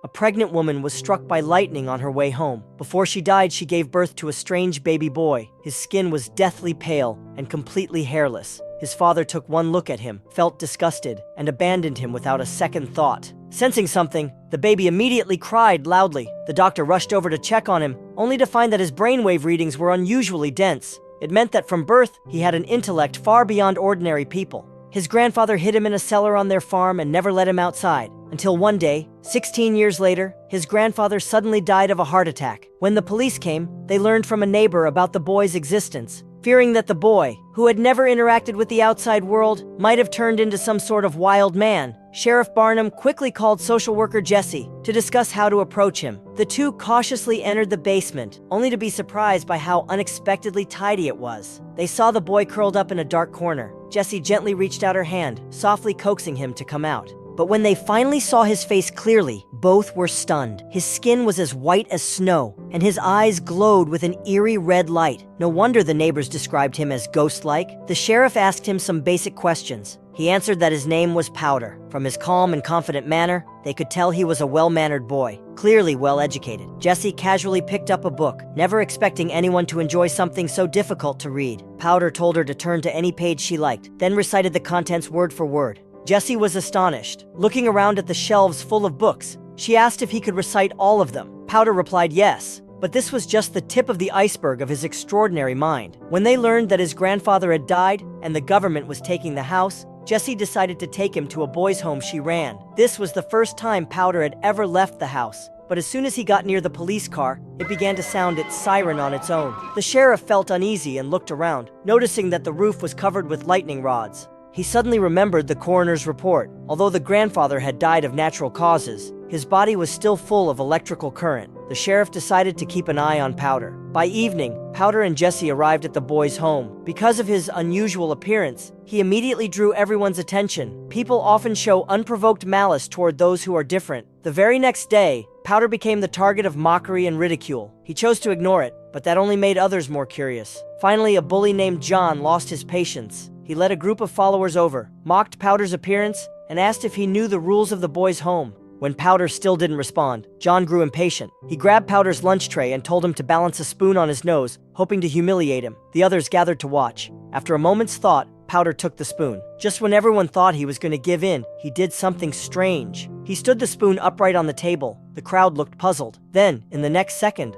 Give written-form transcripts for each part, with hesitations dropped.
A pregnant woman was struck by lightning on her way home. Before she died, she gave birth to a strange baby boy. His skin was deathly pale and completely hairless. His father took one look at him, felt disgusted, and abandoned him without a second thought. Sensing something, the baby immediately cried loudly. The doctor rushed over to check on him, only to find that his brainwave readings were unusually dense. It meant that from birth, he had an intellect far beyond ordinary people. His grandfather hid him in a cellar on their farm and never let him outside, until one day, 16 years later, his grandfather suddenly died of a heart attack. When the police came, they learned from a neighbor about the boy's existence. Fearing that the boy, who had never interacted with the outside world, might have turned into some sort of wild man, Sheriff Barnum quickly called social worker Jesse to discuss how to approach him. The two cautiously entered the basement, only to be surprised by how unexpectedly tidy it was. They saw the boy curled up in a dark corner. Jesse gently reached out her hand, softly coaxing him to come out. But when they finally saw his face clearly, both were stunned. His skin was as white as snow, and his eyes glowed with an eerie red light. No wonder the neighbors described him as ghost-like. The sheriff asked him some basic questions. He answered that his name was Powder. From his calm and confident manner, they could tell he was a well-mannered boy, clearly well-educated. Jesse casually picked up a book, never expecting anyone to enjoy something so difficult to read. Powder told her to turn to any page she liked, then recited the contents word for word. Jesse was astonished. Looking around at the shelves full of books, she asked if he could recite all of them. Powder replied yes, but this was just the tip of the iceberg of his extraordinary mind. When they learned that his grandfather had died and the government was taking the house, Jesse decided to take him to a boys' home she ran. This was the first time Powder had ever left the house, but as soon as he got near the police car, it began to sound its siren on its own. The sheriff felt uneasy and looked around, noticing that the roof was covered with lightning rods. He suddenly remembered the coroner's report. Although the grandfather had died of natural causes, his body was still full of electrical current. The sheriff decided to keep an eye on Powder. By evening, Powder and Jesse arrived at the boy's home. Because of his unusual appearance, he immediately drew everyone's attention. People often show unprovoked malice toward those who are different. The very next day, Powder became the target of mockery and ridicule. He chose to ignore it, but that only made others more curious. Finally, a bully named John lost his patience. He led a group of followers over, mocked Powder's appearance, and asked if he knew the rules of the boys' home. When Powder still didn't respond, John grew impatient. He grabbed Powder's lunch tray and told him to balance a spoon on his nose, hoping to humiliate him. The others gathered to watch. After a moment's thought, Powder took the spoon. Just when everyone thought he was going to give in, he did something strange. He stood the spoon upright on the table. The crowd looked puzzled. Then, in the next second,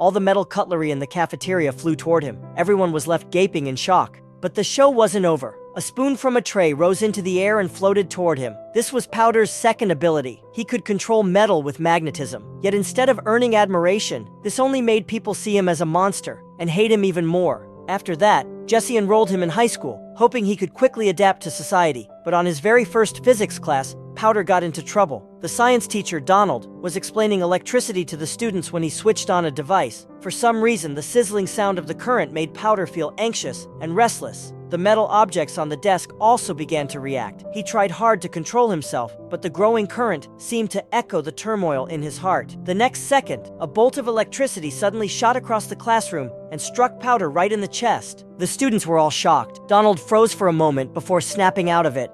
all the metal cutlery in the cafeteria flew toward him. Everyone was left gaping in shock. But the show wasn't over. A spoon from a tray rose into the air and floated toward him. This was Powder's second ability. He could control metal with magnetism. Yet instead of earning admiration, this only made people see him as a monster and hate him even more. After that, Jesse enrolled him in high school, hoping he could quickly adapt to society. But on his very first physics class, Powder got into trouble. The science teacher, Donald, was explaining electricity to the students when he switched on a device. For some reason, the sizzling sound of the current made Powder feel anxious and restless. The metal objects on the desk also began to react. He tried hard to control himself, but the growing current seemed to echo the turmoil in his heart. The next second, a bolt of electricity suddenly shot across the classroom and struck Powder right in the chest. The students were all shocked. Donald froze for a moment before snapping out of it.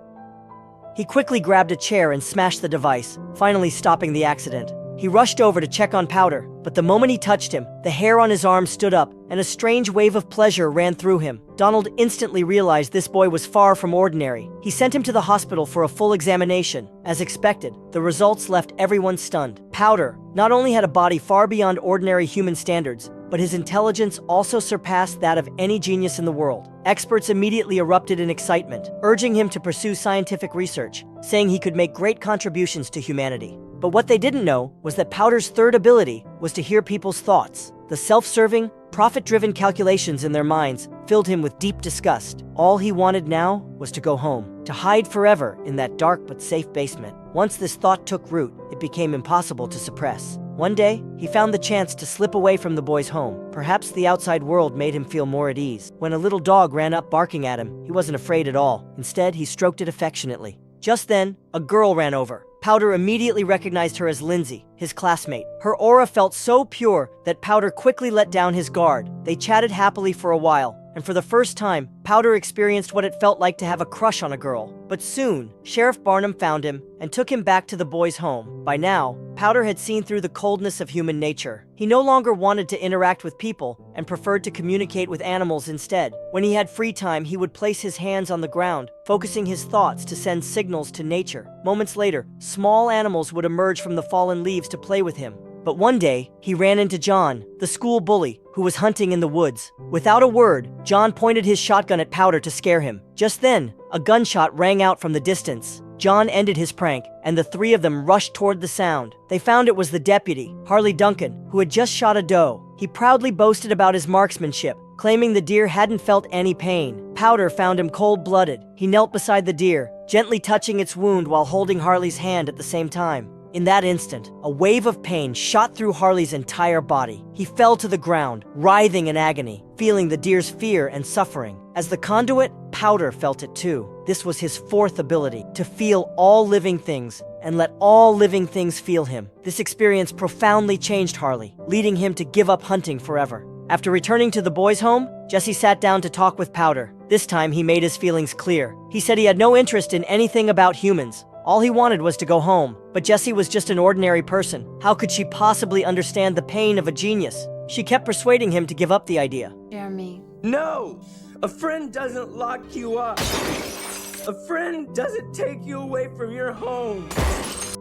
He quickly grabbed a chair and smashed the device, finally stopping the accident. He rushed over to check on Powder, but the moment he touched him, the hair on his arm stood up, and a strange wave of pleasure ran through him. Donald instantly realized this boy was far from ordinary. He sent him to the hospital for a full examination. As expected, the results left everyone stunned. Powder not only had a body far beyond ordinary human standards, but his intelligence also surpassed that of any genius in the world. Experts immediately erupted in excitement, urging him to pursue scientific research, saying he could make great contributions to humanity. But what they didn't know was that Powder's third ability was to hear people's thoughts. The self-serving, profit-driven calculations in their minds filled him with deep disgust. All he wanted now was to go home, to hide forever in that dark but safe basement. Once this thought took root, it became impossible to suppress. One day, he found the chance to slip away from the boy's home. Perhaps the outside world made him feel more at ease. When a little dog ran up barking at him, he wasn't afraid at all. Instead, he stroked it affectionately. Just then, a girl ran over. Powder immediately recognized her as Lindsay, his classmate. Her aura felt so pure that Powder quickly let down his guard. They chatted happily for a while, and for the first time, Powder experienced what it felt like to have a crush on a girl. But soon, Sheriff Barnum found him and took him back to the boy's home. By now, Powder had seen through the coldness of human nature. He no longer wanted to interact with people and preferred to communicate with animals instead. When he had free time, he would place his hands on the ground, focusing his thoughts to send signals to nature. Moments later, small animals would emerge from the fallen leaves to play with him. But one day, he ran into John, the school bully, who was hunting in the woods. Without a word, John pointed his shotgun at Powder to scare him. Just then, a gunshot rang out from the distance. John ended his prank, and the three of them rushed toward the sound. They found it was the deputy, Harley Duncan, who had just shot a doe. He proudly boasted about his marksmanship, claiming the deer hadn't felt any pain. Powder found him cold-blooded. He knelt beside the deer, gently touching its wound while holding Harley's hand at the same time. In that instant, a wave of pain shot through Harley's entire body. He fell to the ground, writhing in agony, feeling the deer's fear and suffering. As the conduit, Powder felt it too. This was his fourth ability, to feel all living things and let all living things feel him. This experience profoundly changed Harley, leading him to give up hunting forever. After returning to the boys' home, Jesse sat down to talk with Powder. This time, he made his feelings clear. He said he had no interest in anything about humans. All he wanted was to go home, but Jessie was just an ordinary person. How could she possibly understand the pain of a genius? She kept persuading him to give up the idea. Jeremy. No! A friend doesn't lock you up. A friend doesn't take you away from your home.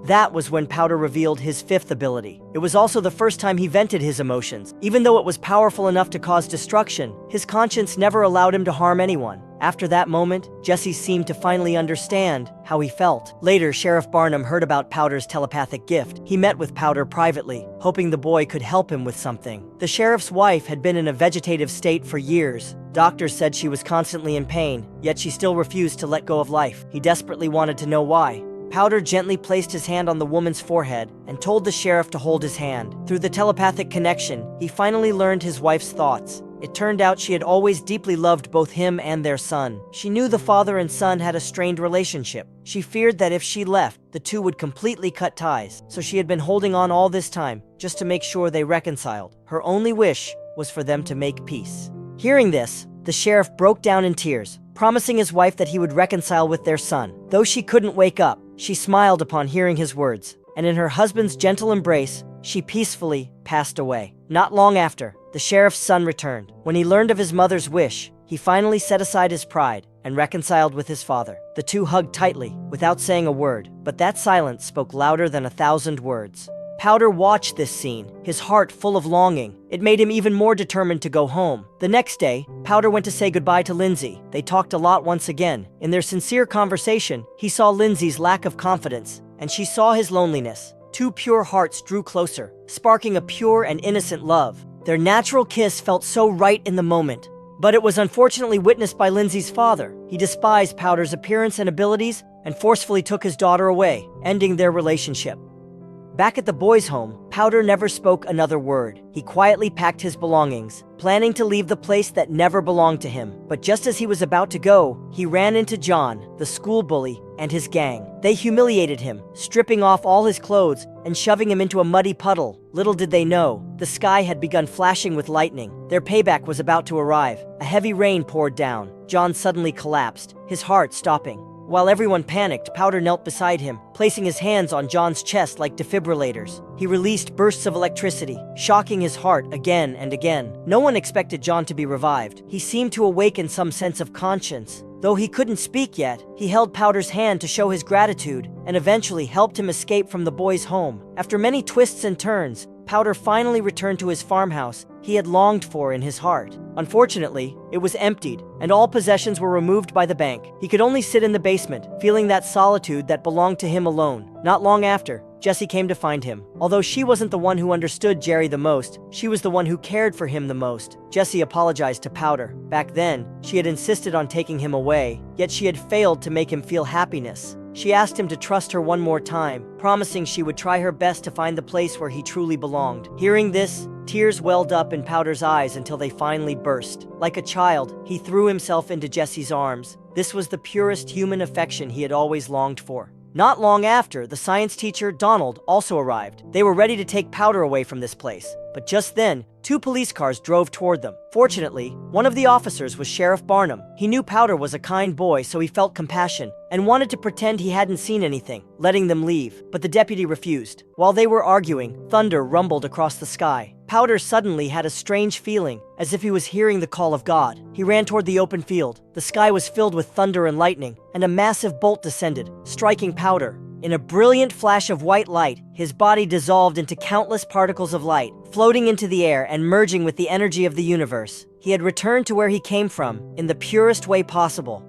That was when Powder revealed his fifth ability. It was also the first time he vented his emotions. Even though it was powerful enough to cause destruction, his conscience never allowed him to harm anyone. After that moment, Jesse seemed to finally understand how he felt. Later, Sheriff Barnum heard about Powder's telepathic gift. He met with Powder privately, hoping the boy could help him with something. The sheriff's wife had been in a vegetative state for years. Doctors said she was constantly in pain, yet she still refused to let go of life. He desperately wanted to know why. Powder gently placed his hand on the woman's forehead and told the sheriff to hold his hand. Through the telepathic connection, he finally learned his wife's thoughts. It turned out she had always deeply loved both him and their son. She knew the father and son had a strained relationship. She feared that if she left, the two would completely cut ties. So she had been holding on all this time, just to make sure they reconciled. Her only wish was for them to make peace. Hearing this, the sheriff broke down in tears, promising his wife that he would reconcile with their son. Though she couldn't wake up, she smiled upon hearing his words, and in her husband's gentle embrace, she peacefully passed away. Not long after, the sheriff's son returned. When he learned of his mother's wish, he finally set aside his pride and reconciled with his father. The two hugged tightly, without saying a word, but that silence spoke louder than 1,000 words. Powder watched this scene, his heart full of longing. It made him even more determined to go home. The next day, Powder went to say goodbye to Lindsay. They talked a lot once again. In their sincere conversation, he saw Lindsay's lack of confidence, and she saw his loneliness. Two pure hearts drew closer, sparking a pure and innocent love. Their natural kiss felt so right in the moment. But it was unfortunately witnessed by Lindsay's father. He despised Powder's appearance and abilities and forcefully took his daughter away, ending their relationship. Back at the boys' home, Powder never spoke another word. He quietly packed his belongings, planning to leave the place that never belonged to him. But just as he was about to go, he ran into John, the school bully, and his gang. They humiliated him, stripping off all his clothes and shoving him into a muddy puddle. Little did they know, the sky had begun flashing with lightning. Their payback was about to arrive. A heavy rain poured down. John suddenly collapsed, his heart stopping. While everyone panicked, Powder knelt beside him, placing his hands on John's chest like defibrillators. He released bursts of electricity, shocking his heart again and again. No one expected John to be revived. He seemed to awaken some sense of conscience. Though he couldn't speak yet, he held Powder's hand to show his gratitude and eventually helped him escape from the boys' home. After many twists and turns, Powder finally returned to his farmhouse he had longed for in his heart. Unfortunately, it was emptied, and all possessions were removed by the bank. He could only sit in the basement, feeling that solitude that belonged to him alone. Not long after, Jessie came to find him. Although she wasn't the one who understood Jerry the most, she was the one who cared for him the most. Jessie apologized to Powder. Back then, she had insisted on taking him away, yet she had failed to make him feel happiness. She asked him to trust her one more time, promising she would try her best to find the place where he truly belonged. Hearing this, tears welled up in Powder's eyes until they finally burst. Like a child, he threw himself into Jessie's arms. This was the purest human affection he had always longed for. Not long after, the science teacher, Donald, also arrived. They were ready to take Powder away from this place. But just then, 2 police cars drove toward them. Fortunately, one of the officers was Sheriff Barnum. He knew Powder was a kind boy, so he felt compassion and wanted to pretend he hadn't seen anything, letting them leave. But the deputy refused. While they were arguing, thunder rumbled across the sky. Powder suddenly had a strange feeling, as if he was hearing the call of God. He ran toward the open field. The sky was filled with thunder and lightning, and a massive bolt descended, striking Powder. In a brilliant flash of white light, his body dissolved into countless particles of light, floating into the air and merging with the energy of the universe. He had returned to where he came from, in the purest way possible.